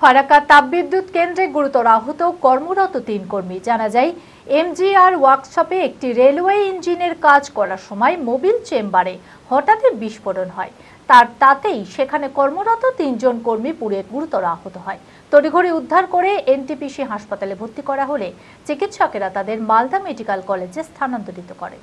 ফারাক্কা তাপবিদ্যুৎ কেন্দ্রে গুরুতর আহত কর্মরত ৩ কর্মী। জানা যায়, এমজিআর ওয়ার্কশপে একটি রেলওয়ে ইঞ্জিনের কাজ করার সময় মোবিল চেম্বারে হঠাৎই বিস্ফোরণ হয়। তাতেই সেখানে কর্মরত ৩ জন কর্মী পুড়ে গুরুতর আহত হয়। তড়িঘড়ি উদ্ধার করে এনটিপিসি হাসপাতালে ভর্তি করা হলে চিকিৎসকেরা তাদের মালদা মেডিকেল কলেজে স্থানান্তরিত করেন।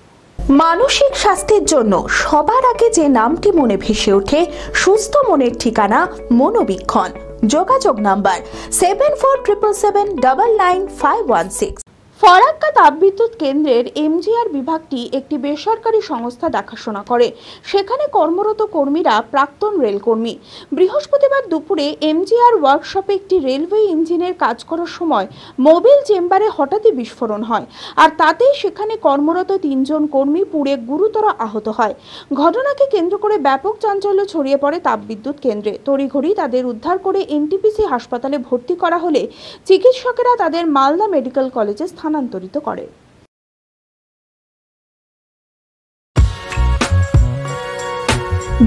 মানসিক স্বাস্থ্যের জন্য সবার আগে যে নামটি মনে ভেসে ওঠে, সুস্থ মনের ঠিকানা মনোবীক্ষণ। যোগাযোগ নাম্বার 7477799516। ফারাক্কা তাপবিদ্যুৎ কেন্দ্রের এমজিআর বিভাগটি একটি বেসরকারি সংস্থা দেখাশোনা করে। সেখানে কর্মরত কর্মীরা প্রাক্তন রেলকর্মী। বৃহস্পতিবার দুপুরে এমজিআর ওয়ার্কশপে একটি রেলওয়ে ইঞ্জিনের কাজ করার সময় মোবিল চেম্বারে হঠাৎই বিস্ফোরণ হয়, আর তাতেই সেখানে কর্মরত ৩ জন কর্মী পুড়ে গুরুতর আহত হয়। ঘটনাকে কেন্দ্র করে ব্যাপক চাঞ্চল্য ছড়িয়ে পড়ে তাপবিদ্যুৎ কেন্দ্রে। তড়িঘড়ি তাদের উদ্ধার করে এনটিপিসি হাসপাতালে ভর্তি করা হলে চিকিৎসকেরা তাদের মালদা মেডিকেল কলেজে স্থানান্তরিত করে।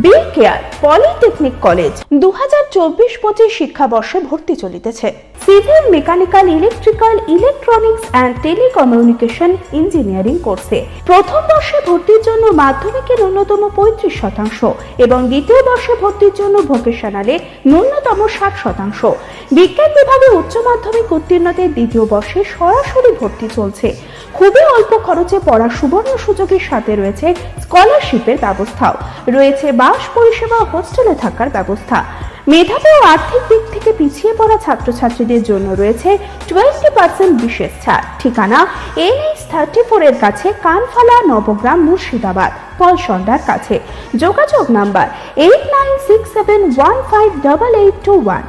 বিকেআর পলিটেকনিক কলেজ 2024-25 শিক্ষাবর্ষে ভর্তি চলিতেছে। Civil, mechanical, electrical, electronics and telecommunication engineering কোর্সে প্রথম বর্ষে ভর্তির জন্য মাধ্যমিকের ন্যূনতম 35% এবং দ্বিতীয় বর্ষে ভর্তির জন্য ভোকেশনালে ন্যূনতম 60%। বিজ্ঞান বিভাগে উচ্চ মাধ্যমিক উত্তীর্ণদের দ্বিতীয় বর্ষে সরাসরি ভর্তি চলছে। খুবই অল্প খরচে পড়ার সুবর্ণ সুযোগের সাথে রয়েছে স্কলারশিপের ব্যবস্থাও। রয়েছে বাস পরিষেবা ও হোস্টেলে থাকার ব্যবস্থা। মেধাবী ও আর্থিক দিক থেকে পিছিয়ে পড়া ছাত্রছাত্রীদের জন্য রয়েছে 20% বিশেষ ছাড়। ঠিকানা NH34 এর কাছে, কানফালা, নবগ্রাম, মুর্শিদাবাদ, পলসন্ডার কাছে। যোগাযোগ নাম্বার 8967158821।